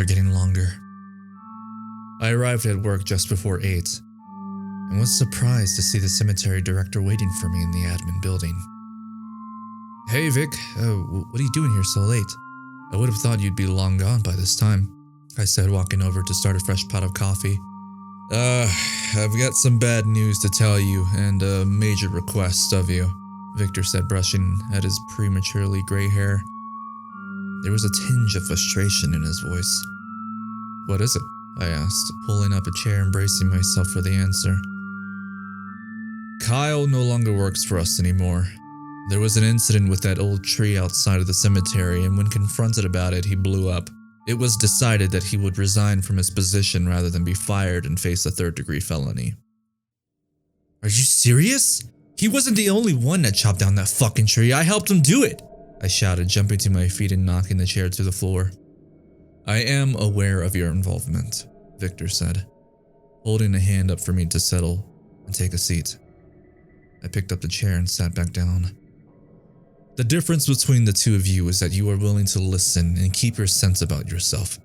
are getting longer. I arrived at work just before 8, and was surprised to see the cemetery director waiting for me in the admin building. "Hey Vic, what are you doing here so late? I would have thought you'd be long gone by this time," I said, walking over to start a fresh pot of coffee. I've got some bad news to tell you and a major request of you," Victor said, brushing at his prematurely gray hair. There was a tinge of frustration in his voice. "What is it?" I asked, pulling up a chair and bracing myself for the answer. "Kyle no longer works for us anymore. There was an incident with that old tree outside of the cemetery, and when confronted about it, he blew up. It was decided that he would resign from his position rather than be fired and face a third-degree felony." "Are you serious? He wasn't the only one that chopped down that fucking tree. I helped him do it!" I shouted, jumping to my feet and knocking the chair to the floor. "I am aware of your involvement," Victor said, holding a hand up for me to settle and take a seat. I picked up the chair and sat back down. "The difference between the two of you is that you are willing to listen and keep your sense about yourself.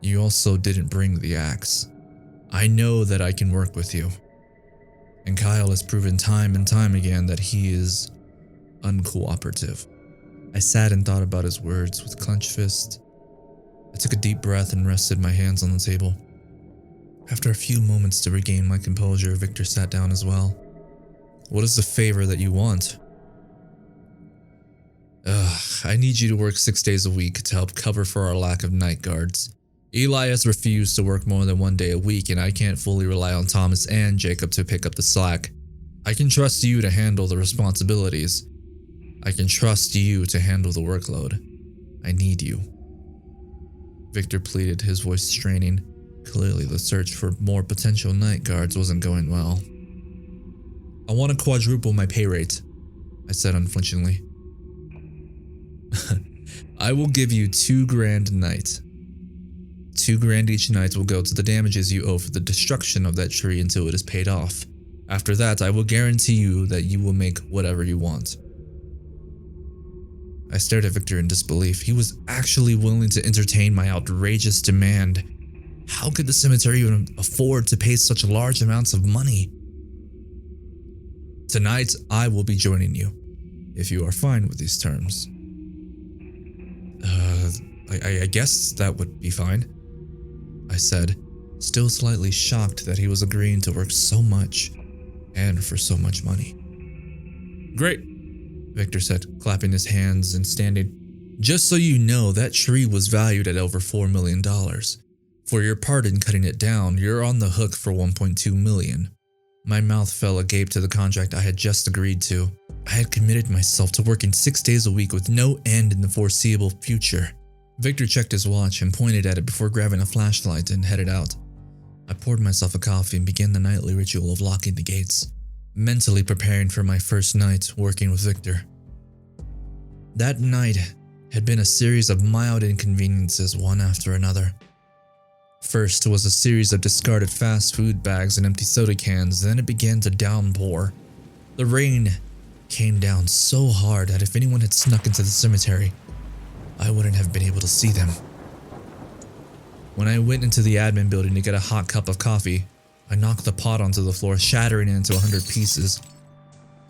You also didn't bring the axe. I know that I can work with you. And Kyle has proven time and time again that he is uncooperative." I sat and thought about his words with clenched fists. I took a deep breath and rested my hands on the table. After a few moments to regain my composure, Victor sat down as well. "What is the favor that you want?" "I need you to work 6 days a week to help cover for our lack of night guards. Eli has refused to work more than 1 day a week, and I can't fully rely on Thomas and Jacob to pick up the slack. I can trust you to handle the responsibilities. I can trust you to handle the workload. I need you." Victor pleaded, his voice straining. Clearly, the search for more potential night guards wasn't going well. "I want to quadruple my pay rate," I said unflinchingly. "I will give you $2,000 a night. $2,000 each night will go to the damages you owe for the destruction of that tree until it is paid off. After that, I will guarantee you that you will make whatever you want." I stared at Victor in disbelief. He was actually willing to entertain my outrageous demand. How could the cemetery even afford to pay such large amounts of money? "Tonight, I will be joining you, if you are fine with these terms." I guess that would be fine," I said, still slightly shocked that he was agreeing to work so much and for so much money. "Great," Victor said, clapping his hands and standing. "Just so you know, that tree was valued at over $4 million. For your part in cutting it down, you're on the hook for $1.2 million. My mouth fell agape to the contract I had just agreed to. I had committed myself to working 6 days a week with no end in the foreseeable future. Victor checked his watch and pointed at it before grabbing a flashlight and headed out. I poured myself a coffee and began the nightly ritual of locking the gates, mentally preparing for my first night working with Victor. That night had been a series of mild inconveniences, one after another. First was a series of discarded fast food bags and empty soda cans, then it began to downpour. The rain came down so hard that if anyone had snuck into the cemetery, I wouldn't have been able to see them. When I went into the admin building to get a hot cup of coffee, I knocked the pot onto the floor, shattering it into 100 pieces.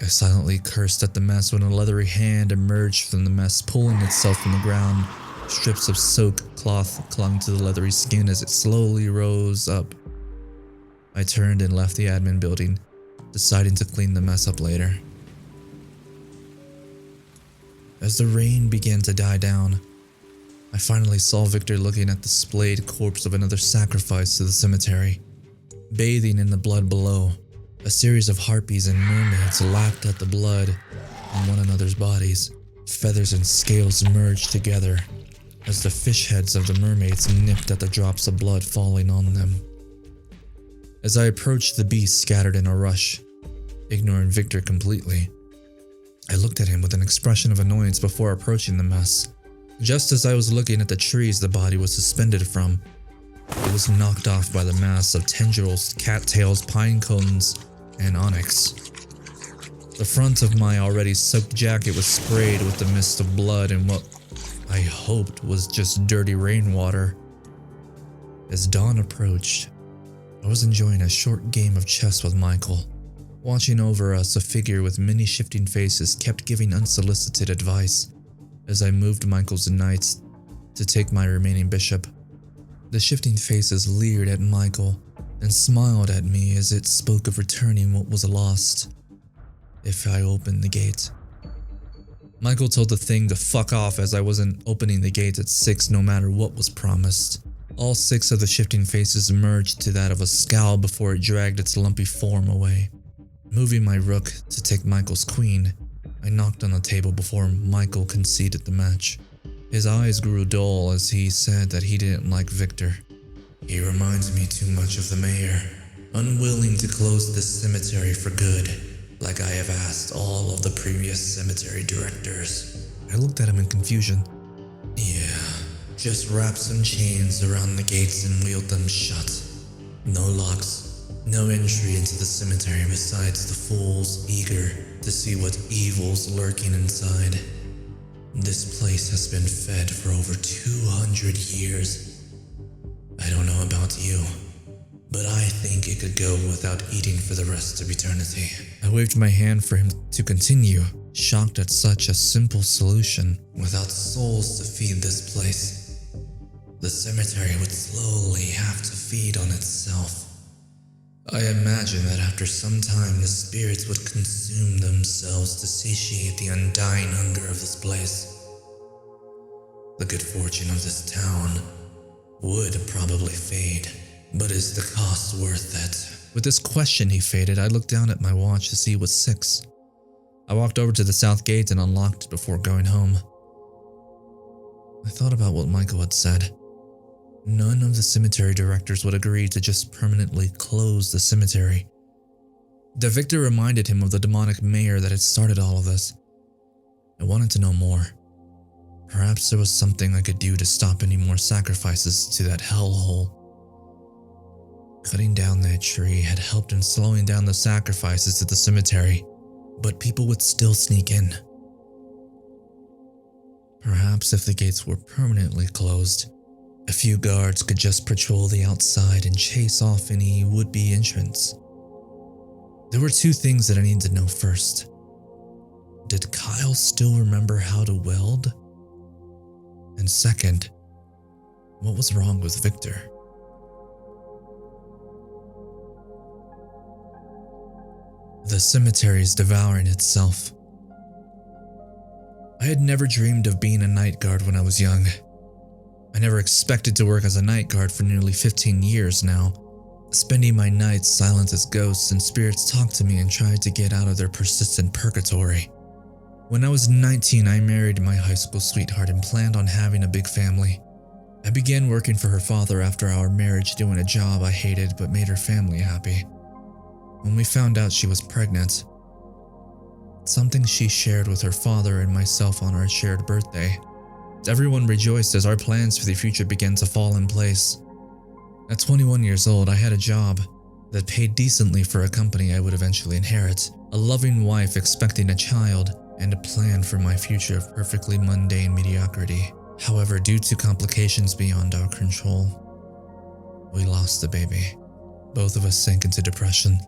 I silently cursed at the mess when a leathery hand emerged from the mess, pulling itself from the ground. Strips of soaked cloth clung to the leathery skin as it slowly rose up. I turned and left the admin building, deciding to clean the mess up later. As the rain began to die down, I finally saw Victor looking at the splayed corpse of another sacrifice to the cemetery. Bathing in the blood below, a series of harpies and mermaids lapped at the blood on one another's bodies. Feathers and scales merged together as the fish heads of the mermaids nipped at the drops of blood falling on them. As I approached, the beast scattered in a rush, ignoring Victor completely. I looked at him with an expression of annoyance before approaching the mess. Just as I was looking at the trees the body was suspended from, it was knocked off by the mass of tendrils, cattails, pine cones, and onyx. The front of my already soaked jacket was sprayed with the mist of blood and what I hoped was just dirty rainwater. As dawn approached, I was enjoying a short game of chess with Michael. Watching over us, a figure with many shifting faces kept giving unsolicited advice as I moved Michael's knights to take my remaining bishop. The shifting faces leered at Michael and smiled at me as it spoke of returning what was lost if I opened the gate. Michael told the thing to fuck off as I wasn't opening the gate at 6 no matter what was promised. All 6 of the shifting faces merged to that of a scowl before it dragged its lumpy form away. Moving my rook to take Michael's queen, I knocked on the table before Michael conceded the match. His eyes grew dull as he said that he didn't like Victor. He reminds me too much of the mayor, unwilling to close this cemetery for good, like I have asked all of the previous cemetery directors. I looked at him in confusion. Yeah, just wrap some chains around the gates and wield them shut. No locks, no entry into the cemetery besides the fools eager to see what evil's lurking inside. This place has been fed for over 200 years. I don't know about you, but I think it could go without eating for the rest of eternity. I waved my hand for him to continue, shocked at such a simple solution. Without souls to feed this place, the cemetery would slowly have to feed on itself. I imagine that after some time the spirits would consume themselves to satiate the undying hunger of this place. The good fortune of this town would probably fade, but is the cost worth it? With this question he faded, I looked down at my watch to see it was 6. I walked over to the south gate and unlocked it before going home. I thought about what Michael had said. None of the cemetery directors would agree to just permanently close the cemetery. Victor reminded him of the demonic mayor that had started all of this. I wanted to know more. Perhaps there was something I could do to stop any more sacrifices to that hellhole. Cutting down that tree had helped in slowing down the sacrifices to the cemetery, but people would still sneak in. Perhaps if the gates were permanently closed, a few guards could just patrol the outside and chase off any would-be entrants. There were 2 things that I needed to know first. Did Kyle still remember how to weld? And second, what was wrong with Victor? The cemetery is devouring itself. I had never dreamed of being a night guard when I was young. I never expected to work as a night guard for nearly 15 years now, spending my nights silent as ghosts and spirits talked to me and tried to get out of their persistent purgatory. When I was 19, I married my high school sweetheart and planned on having a big family. I began working for her father after our marriage, doing a job I hated but made her family happy. When we found out she was pregnant, something she shared with her father and myself on our shared birthday, everyone rejoiced as our plans for the future began to fall in place. At 21 years old, I had a job that paid decently for a company I would eventually inherit, a loving wife expecting a child, and a plan for my future of perfectly mundane mediocrity. However, due to complications beyond our control, we lost the baby. Both of us sank into depression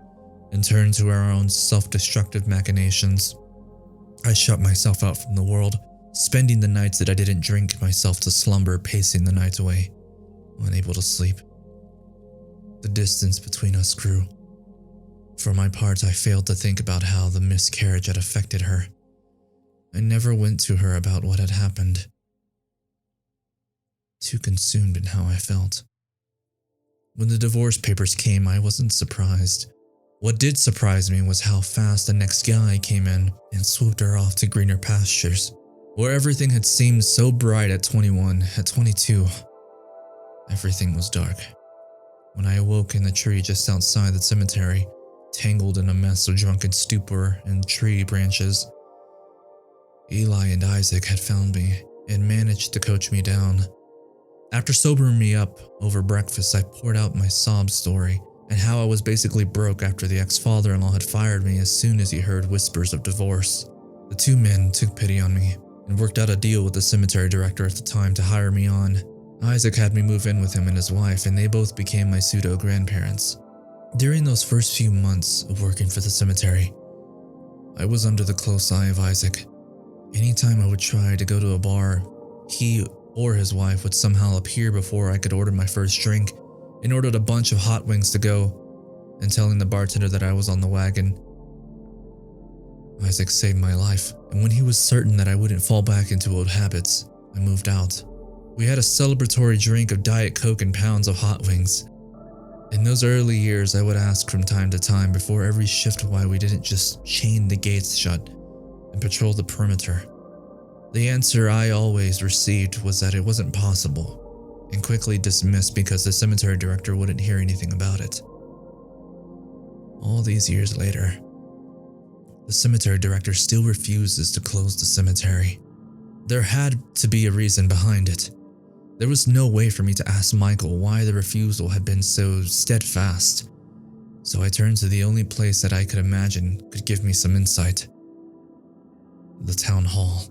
and turned to our own self-destructive machinations. I shut myself out from the world, spending the nights that I didn't drink myself to slumber, pacing the night away, unable to sleep. The distance between us grew. For my part, I failed to think about how the miscarriage had affected her. I never went to her about what had happened. Too consumed in how I felt. When the divorce papers came, I wasn't surprised. What did surprise me was how fast the next guy came in and swooped her off to greener pastures, where everything had seemed so bright at 21. At 22, everything was dark. When I awoke in the tree just outside the cemetery, tangled in a mess of drunken stupor and tree branches, Eli and Isaac had found me and managed to coach me down. After sobering me up over breakfast, I poured out my sob story and how I was basically broke after the ex-father-in-law had fired me as soon as he heard whispers of divorce. The 2 men took pity on me and worked out a deal with the cemetery director at the time to hire me on. Isaac had me move in with him and his wife, and they both became my pseudo-grandparents. During those first few months of working for the cemetery, I was under the close eye of Isaac. Anytime I would try to go to a bar, he or his wife would somehow appear before I could order my first drink and ordered a bunch of hot wings to go, and telling the bartender that I was on the wagon. Isaac saved my life, and when he was certain that I wouldn't fall back into old habits, I moved out. We had a celebratory drink of Diet Coke and pounds of hot wings. In those early years, I would ask from time to time before every shift why we didn't just chain the gates shut and patrol the perimeter. The answer I always received was that it wasn't possible, and quickly dismissed because the cemetery director wouldn't hear anything about it. All these years later, the cemetery director still refuses to close the cemetery. There had to be a reason behind it. There was no way for me to ask Michael why the refusal had been so steadfast, so I turned to the only place that I could imagine could give me some insight: the town hall.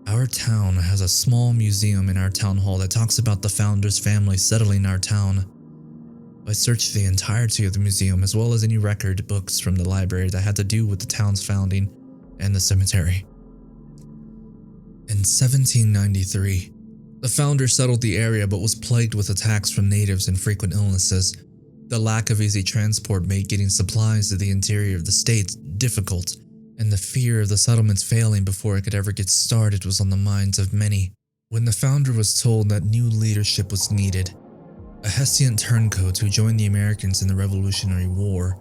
Our town has a small museum in our town hall that talks about the founder's family settling our town. I searched the entirety of the museum as well as any record books from the library that had to do with the town's founding and the cemetery. In 1793, the founder settled the area but was plagued with attacks from natives and frequent illnesses. The lack of easy transport made getting supplies to the interior of the state difficult, and the fear of the settlements failing before it could ever get started was on the minds of many. When the founder was told that new leadership was needed, a Hessian turncoat who joined the Americans in the Revolutionary War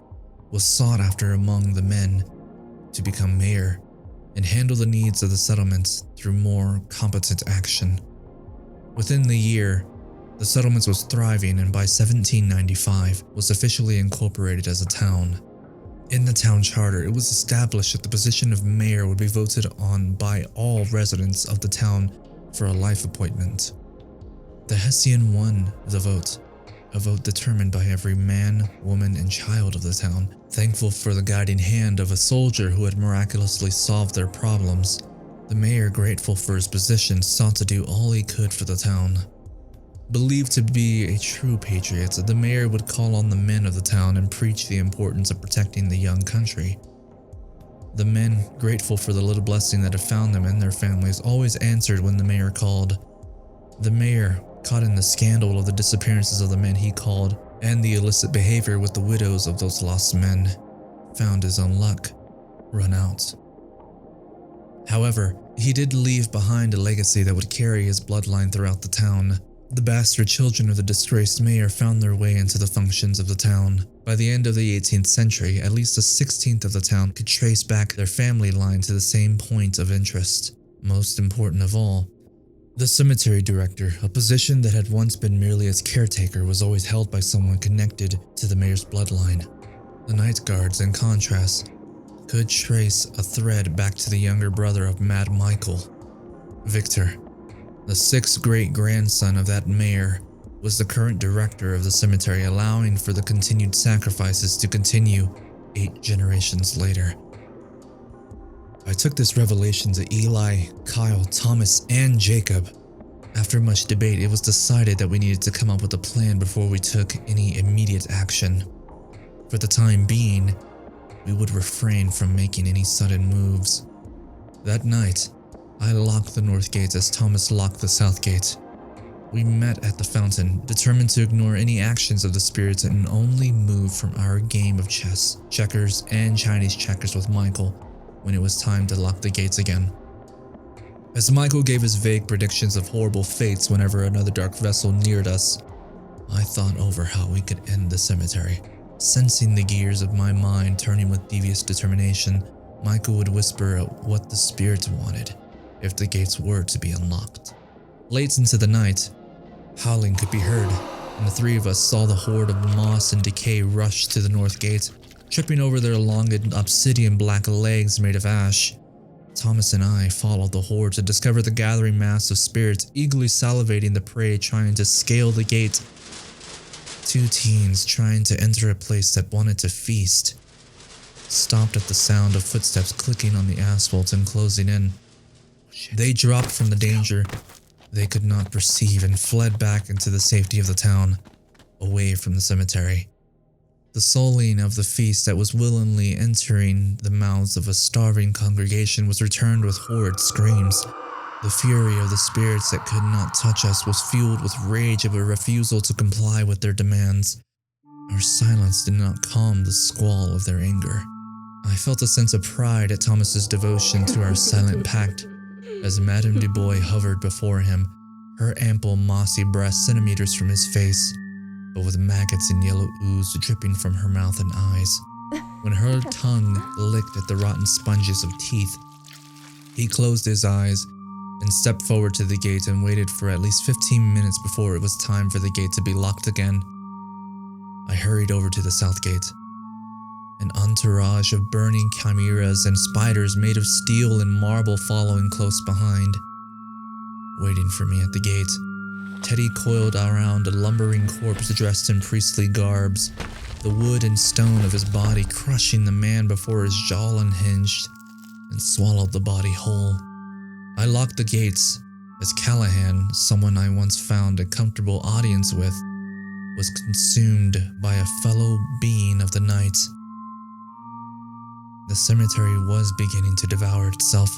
was sought after among the men to become mayor and handle the needs of the settlements through more competent action. Within the year, the settlements was thriving, and by 1795 was officially incorporated as a town. In the town charter, it was established that the position of mayor would be voted on by all residents of the town for a life appointment. The Hessian won the vote, a vote determined by every man, woman, and child of the town, thankful for the guiding hand of a soldier who had miraculously solved their problems. The mayor, grateful for his position, sought to do all he could for the town. Believed to be a true patriot, the mayor would call on the men of the town and preach the importance of protecting the young country. The men, grateful for the little blessing that had found them and their families, always answered when the mayor called. The mayor, caught in the scandal of the disappearances of the men he called and the illicit behavior with the widows of those lost men, found his own luck run out. However, he did leave behind a legacy that would carry his bloodline throughout the town. The bastard children of the disgraced mayor found their way into the functions of the town. By the end of the 18th century, at least a 16th of the town could trace back their family line to the same point of interest. Most important of all, the cemetery director, a position that had once been merely as caretaker, was always held by someone connected to the mayor's bloodline. The night guards, in contrast, could trace a thread back to the younger brother of Mad Michael. Victor, the sixth great-grandson of that mayor, was the current director of the cemetery, allowing for the continued sacrifices to continue 8 generations later. I took this revelation to Eli, Kyle, Thomas, and Jacob. After much debate, it was decided that we needed to come up with a plan before we took any immediate action. For the time being, we would refrain from making any sudden moves. That night, I locked the north gates as Thomas locked the south gate. We met at the fountain, determined to ignore any actions of the spirits and only move from our game of chess, checkers, and Chinese checkers with Michael when it was time to lock the gates again. As Michael gave his vague predictions of horrible fates whenever another dark vessel neared us, I thought over how we could end the cemetery. Sensing the gears of my mind turning with devious determination, Michael would whisper at what the spirits wanted if the gates were to be unlocked. Late into the night, howling could be heard, and the 3 of us saw the horde of moss and decay rush to the north gate, tripping over their elongated obsidian black legs made of ash. Thomas and I followed the horde to discover the gathering mass of spirits eagerly salivating the prey trying to scale the gate. 2 teens trying to enter a place that wanted to feast stopped at the sound of footsteps clicking on the asphalt and closing in. They dropped from the danger they could not perceive and fled back into the safety of the town, away from the cemetery. The sullying of the feast that was willingly entering the mouths of a starving congregation was returned with horrid screams. The fury of the spirits that could not touch us was fueled with rage of a refusal to comply with their demands. Our silence did not calm the squall of their anger. I felt a sense of pride at Thomas's devotion to our silent pact as Madame Dubois hovered before him, her ample mossy breast centimeters from his face, but with maggots and yellow ooze dripping from her mouth and eyes. When her tongue licked at the rotten sponges of teeth, he closed his eyes and stepped forward to the gate and waited for at least 15 minutes before it was time for the gate to be locked again. I hurried over to the south gate. An entourage of burning chimeras and spiders made of steel and marble following close behind. Waiting for me at the gate, Teddy coiled around a lumbering corpse dressed in priestly garbs, the wood and stone of his body crushing the man before his jaw unhinged and swallowed the body whole. I locked the gates as Callahan, someone I once found a comfortable audience with, was consumed by a fellow being of the night. The cemetery was beginning to devour itself.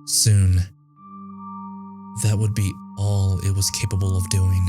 Soon, that would be all it was capable of doing.